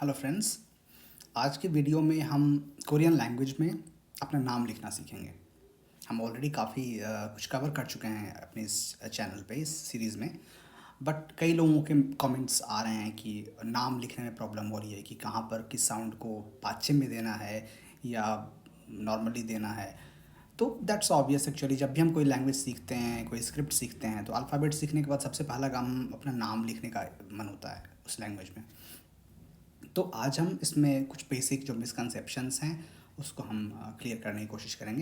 Hello friends. आज की video में हम कोरियन लैंग्वेज में अपना नाम लिखना सीखेंगे। हम ऑलरेडी काफ़ी कुछ कवर कर चुके हैं अपने इस चैनल पे, इस सीरीज़ में। बट कई लोगों के कमेंट्स आ रहे हैं कि नाम लिखने में प्रॉब्लम हो रही है कि कहाँ पर किस साउंड को पाच्छे में देना है या नॉर्मली देना है। तो दैट्स ऑब्वियस। एक्चुअली जब भी हम कोई लैंग्वेज सीखते हैं, कोई स्क्रिप्ट सीखते हैं, तो अल्फ़ाबेट सीखने के बाद सबसे पहला काम अपना नाम लिखने का मन होता है उस लैंग्वेज में। तो आज हम इसमें कुछ बेसिक जो मिसकंसेप्शंस हैं उसको हम क्लियर करने की कोशिश करेंगे।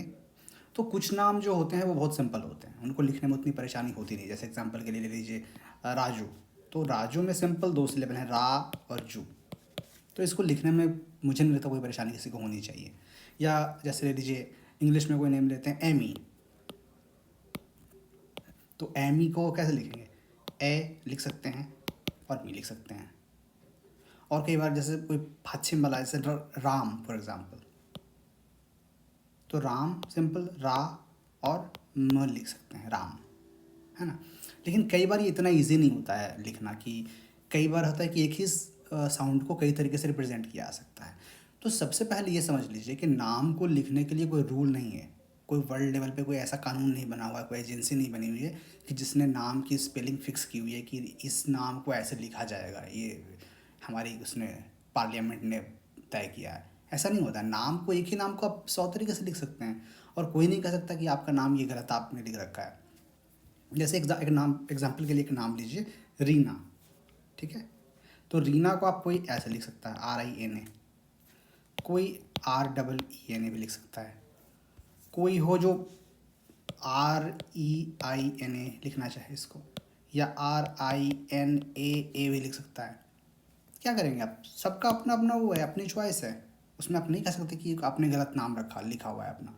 तो कुछ नाम जो होते हैं वो बहुत सिंपल होते हैं, उनको लिखने में उतनी परेशानी होती नहीं। जैसे एग्जांपल के लिए ले लीजिए राजू। तो राजू में सिंपल दो सिलेबल हैं, रा और जू। तो इसको लिखने में मुझे नहीं लगता कोई परेशानी किसी को होनी चाहिए। या जैसे ले लीजिए इंग्लिश में कोई नेम लेते हैं एमी। तो एमी को कैसे लिखेंगे? ए लिख सकते हैं और मी लिख सकते हैं। और कई बार जैसे कोई पश्चिम वाला, जैसे राम फॉर एग्जांपल, तो राम सिंपल रा और म लिख सकते हैं, राम, है ना। लेकिन कई बार ये इतना इजी नहीं होता है लिखना, कि कई बार होता है कि एक ही साउंड को कई तरीके से रिप्रेजेंट किया जा सकता है। तो सबसे पहले ये समझ लीजिए कि नाम को लिखने के लिए कोई रूल नहीं है, कोई वर्ल्ड लेवल पे कोई ऐसा कानून नहीं बना हुआ है, कोई एजेंसी नहीं बनी हुई है कि जिसने नाम की स्पेलिंग फिक्स की हुई है कि इस नाम को ऐसे लिखा जाएगा। ये हमारी उसने पार्लियामेंट ने तय किया है। ऐसा नहीं होता। नाम को, एक ही नाम को आप 100 तरीके से लिख सकते हैं और कोई नहीं कह सकता कि आपका नाम ये गलत आपने लिख रखा है। जैसे एक नाम, एग्जाम्पल के लिए एक नाम लीजिए, रीना। ठीक है, तो रीना को आप कोई ऐसे लिख सकता है, RINA। कोई REENA भी लिख सकता है। कोई हो जो REINA लिखना चाहे इसको, या RINAA भी लिख सकता है। क्या करेंगे आप? सबका अपना अपना वो है, अपनी चॉइस है। उसमें आप नहीं कह सकते कि आपने गलत नाम रखा लिखा हुआ है अपना।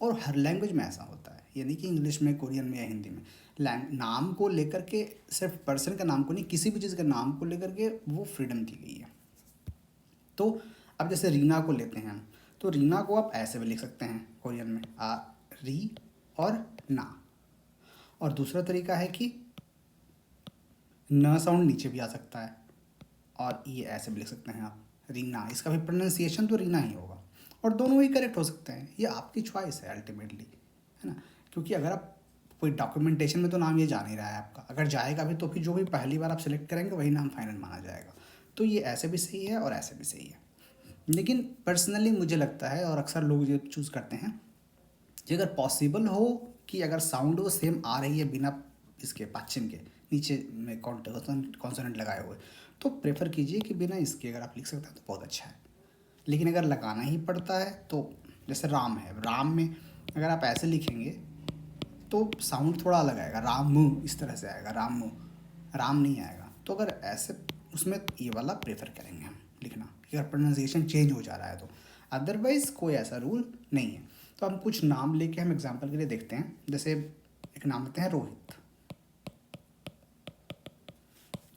और हर लैंग्वेज में ऐसा होता है, ये नहीं कि इंग्लिश में, कोरियन में या हिंदी में। नाम को लेकर के, सिर्फ पर्सन का नाम को नहीं, किसी भी चीज़ के नाम को लेकर के वो फ्रीडम दी गई है। तो अब जैसे रीना को लेते हैं हम, तो रीना को आप ऐसे भी लिख सकते हैं कोरियन में, री और ना। और दूसरा तरीका है कि न साउंड नीचे भी आ सकता है, और ये ऐसे भी लिख सकते हैं आप, रीना। इसका भी प्रोनाउंसिएशन तो रीना ही होगा, और दोनों ही करेक्ट हो सकते हैं। ये आपकी चॉइस है अल्टीमेटली, है ना। क्योंकि अगर आप कोई डॉक्यूमेंटेशन में तो नाम ये जा नहीं रहा है आपका, अगर जाएगा भी तो फिर जो भी पहली बार आप सेलेक्ट करेंगे वही नाम फाइनल माना जाएगा। तो ये ऐसे भी सही है और ऐसे भी सही है। लेकिन पर्सनली मुझे लगता है, और अक्सर लोग ये चूज़ करते हैं, कि अगर पॉसिबल हो कि अगर साउंड वो सेम आ रही है बिना इसके पाचिन के, नीचे में कॉन्सोनेंट लगाए हुए, तो प्रेफर कीजिए कि बिना इसके अगर आप लिख सकते हैं तो बहुत अच्छा है। लेकिन अगर लगाना ही पड़ता है तो, जैसे राम है, राम में अगर आप ऐसे लिखेंगे तो साउंड थोड़ा अलग आएगा, राम इस तरह से आएगा, राम नहीं आएगा। तो अगर ऐसे, उसमें ये वाला प्रेफर करेंगे हम लिखना, कि अगर प्रोनाउंसिएशन चेंज हो जा रहा है तो। अदरवाइज़ कोई ऐसा रूल नहीं है। तो हम कुछ नाम लेके हम एग्जांपल के लिए देखते हैं। जैसे एक नाम लेते हैं रोहित।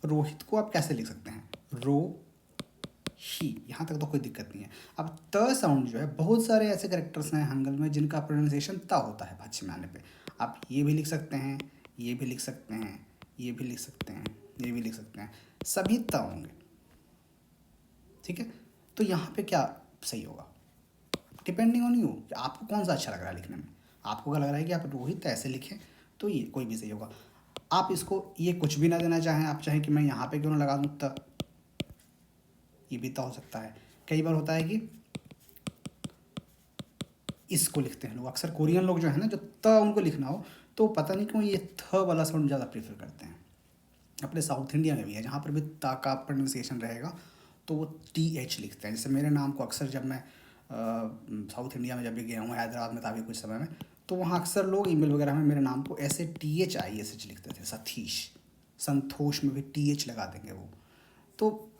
रोहित को आप कैसे लिख सकते हैं? रो ही, यहाँ तक तो कोई दिक्कत नहीं है। अब त साउंड जो है, बहुत सारे ऐसे करेक्टर्स हैं हंगल में जिनका प्रोनाउंसिएशन त होता है पश्चिम में आने पे। आप ये भी लिख सकते हैं, ये भी लिख सकते हैं, ये भी लिख सकते हैं, ये भी लिख सकते हैं, सभी त होंगे। ठीक है, तो यहाँ पे क्या सही होगा? डिपेंडिंग ऑन यू कि आपको कौन सा अच्छा लग रहा है लिखने में। आपको क्या लग रहा है कि आप रोहित ऐसे लिखें, तो ये कोई भी सही होगा। आप इसको ये कुछ भी ना देना चाहें, आप चाहें कि मैं यहाँ पे क्यों ना लगा दूँ त, ये भी तो हो सकता है। कई बार होता है कि इसको लिखते हैं लोग, अक्सर कोरियन लोग जो है ना, जो त उनको लिखना हो तो पता नहीं क्यों ये थ वाला साउंड ज़्यादा प्रेफर करते हैं। अपने साउथ इंडिया में भी है, जहाँ पर भी ता का प्रोनाउंसिएशन रहेगा तो वो TH लिखते हैं। जैसे मेरे नाम को अक्सर, जब मैं साउथ इंडिया में जब भी गया हूँ, हैदराबाद में था अभी कुछ समय में, तो वहाँ अक्सर लोग ईमेल वगैरह में मेरे नाम को ऐसे THISH लिखते थे, सतीश। संतोष में भी TH लगा देंगे वो। तो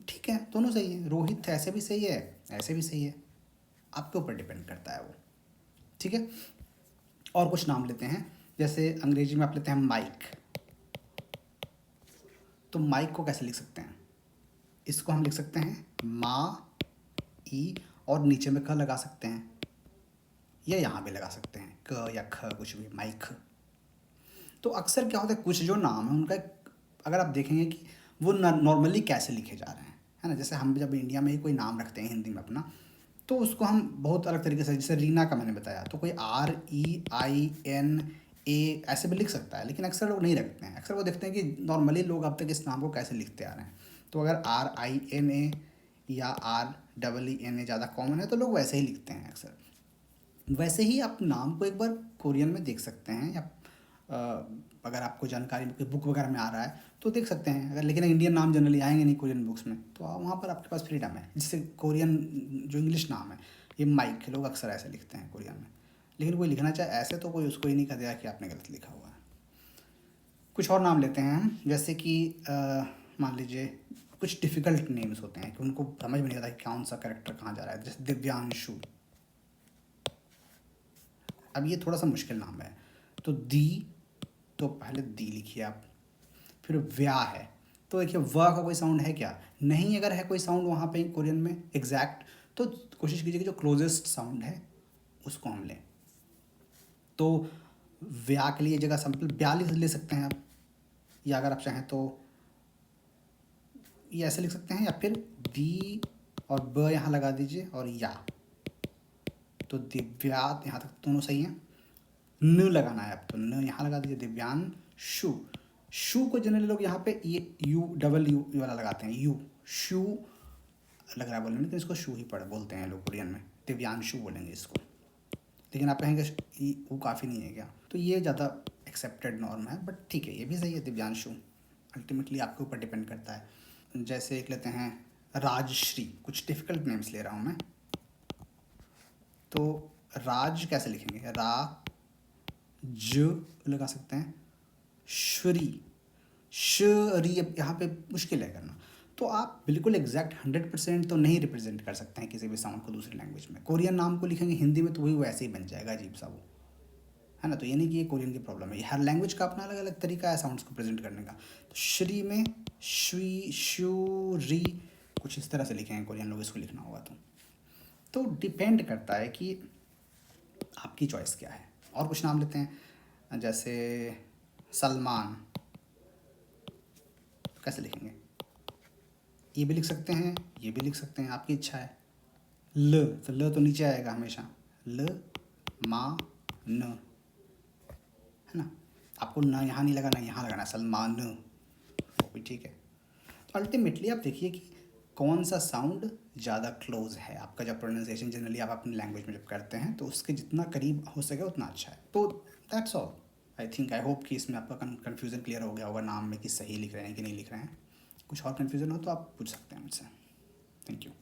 ठीक है, दोनों सही है। रोहित ऐसे भी सही है, ऐसे भी सही है, आपके ऊपर डिपेंड करता है वो। ठीक है, और कुछ नाम लेते हैं। जैसे अंग्रेजी में आप लेते हैं माइक। तो माइक को कैसे लिख सकते हैं? इसको हम लिख सकते हैं मा ई, और नीचे में क लगा सकते हैं, या यहाँ भी लगा सकते हैं क या ख, कुछ भी, माइक। तो अक्सर क्या होता है, कुछ जो नाम है उनका अगर आप देखेंगे कि वो नॉर्मली कैसे लिखे जा रहे हैं, है ना। जैसे हम जब इंडिया में ही कोई नाम रखते हैं हिंदी में अपना, तो उसको हम बहुत अलग तरीके से, जैसे रीना का मैंने बताया, तो कोई REINA ऐसे भी लिख सकता है, लेकिन अक्सर लोग नहीं रखते हैं। अक्सर वो देखते हैं कि नॉर्मली लोग अब तक इस नाम को कैसे लिखते आ रहे हैं, तो अगर RINA या REENA ज़्यादा कॉमन है तो लोग वैसे ही लिखते हैं अक्सर। वैसे ही आप नाम को एक बार कोरियन में देख सकते हैं, या अगर आपको जानकारी कोई बुक वगैरह में आ रहा है तो देख सकते हैं अगर, लेकिन इंडियन नाम जनरली आएंगे नहीं कोरियन बुक्स में, तो वहाँ पर आपके पास फ्रीडम है। जिससे कोरियन जो इंग्लिश नाम है, ये माइक, लोग अक्सर ऐसे लिखते हैं कोरियन में, लेकिन कोई लिखना चाहे ऐसे तो कोई उसको ही नहीं कह देगा कि आपने गलत लिखा हुआ है। कुछ और नाम लेते हैं हम, जैसे कि मान लीजिए कुछ डिफ़िकल्ट नेम्स होते हैं कि उनको समझ में नहीं आता कि कौन सा कैरेक्टर कहाँ जा रहा है, जैसे दिव्यांशु। अब ये थोड़ा सा मुश्किल नाम है, तो दी, तो पहले दी लिखिए आप, फिर व्या है, तो देखिए व का कोई साउंड है क्या, नहीं। अगर है कोई साउंड वहाँ पे कोरियन में एग्जैक्ट, तो कोशिश कीजिए कि जो क्लोजेस्ट साउंड है उसको हम लें। तो व्या के लिए जगह सिंपल ब्या ले सकते हैं आप, या अगर आप चाहें तो ये ऐसे लिख सकते हैं, या फिर दी और ब यहाँ लगा दीजिए और या, तो दिव्या यहाँ तक दोनों सही हैं। न लगाना है आप, तो न यहाँ लगा दीजिए, दिव्यांशु। शू को जनरली लोग यहाँ पे ये यू वाला लगाते हैं, यू शू लग रहा है बोलने में, लेकिन इसको शू ही बोलते हैं लोग कोरियन में, दिव्यांशु बोलेंगे इसको। लेकिन आप कहेंगे वो काफ़ी नहीं है क्या, तो ये ज़्यादा एक्सेप्टेड नॉर्म है, बट ठीक है, ये भी सही है दिव्यांशु। अल्टीमेटली आपके ऊपर डिपेंड करता है। जैसे एक लेते हैं राजश्री, कुछ डिफ़िकल्ट नेम्स ले रहा हूँ मैं, तो राज कैसे लिखेंगे, ज लगा सकते हैं, श्री, श्री, अब यहाँ पे मुश्किल है करना। तो आप बिल्कुल एग्जैक्ट 100% तो नहीं रिप्रेजेंट कर सकते हैं किसी भी साउंड को दूसरी लैंग्वेज में। कोरियन नाम को लिखेंगे हिंदी में तो वही वैसे ही बन जाएगा अजीब सा वो, है ना। तो ये नहीं कि ये कोरियन की प्रॉब्लम है, हर लैंग्वेज का अपना अलग अलग तरीका है साउंड्स को प्रेजेंट करने का। तो श्री में श्वी, शू, री, कुछ इस तरह से लिखेंगे कोरियन लोग इसको लिखना होगा तो डिपेंड करता है कि आपकी चॉइस क्या है। और कुछ नाम लेते हैं, जैसे सलमान, तो कैसे लिखेंगे, ये भी लिख सकते हैं, ये भी लिख सकते हैं, आपकी इच्छा है। ल, तो ल तो नीचे आएगा हमेशा, ल मा न, है ना। आपको ना यहाँ नहीं लगाना, यहाँ लगाना, सलमान, वो भी ठीक है। तो अल्टीमेटली आप देखिए कि कौन सा साउंड ज़्यादा क्लोज है आपका। जब प्रोनाउंसिएशन जनरली आप अपनी लैंग्वेज में जब करते हैं तो उसके जितना करीब हो सके उतना अच्छा है। तो दैट्स ऑल। आई होप कि इसमें आपका कन्फ्यूज़न क्लियर हो गया होगा नाम में कि सही लिख रहे हैं कि नहीं लिख रहे हैं। कुछ और कन्फ्यूज़न हो तो आप पूछ सकते हैं मुझसे। Thank you.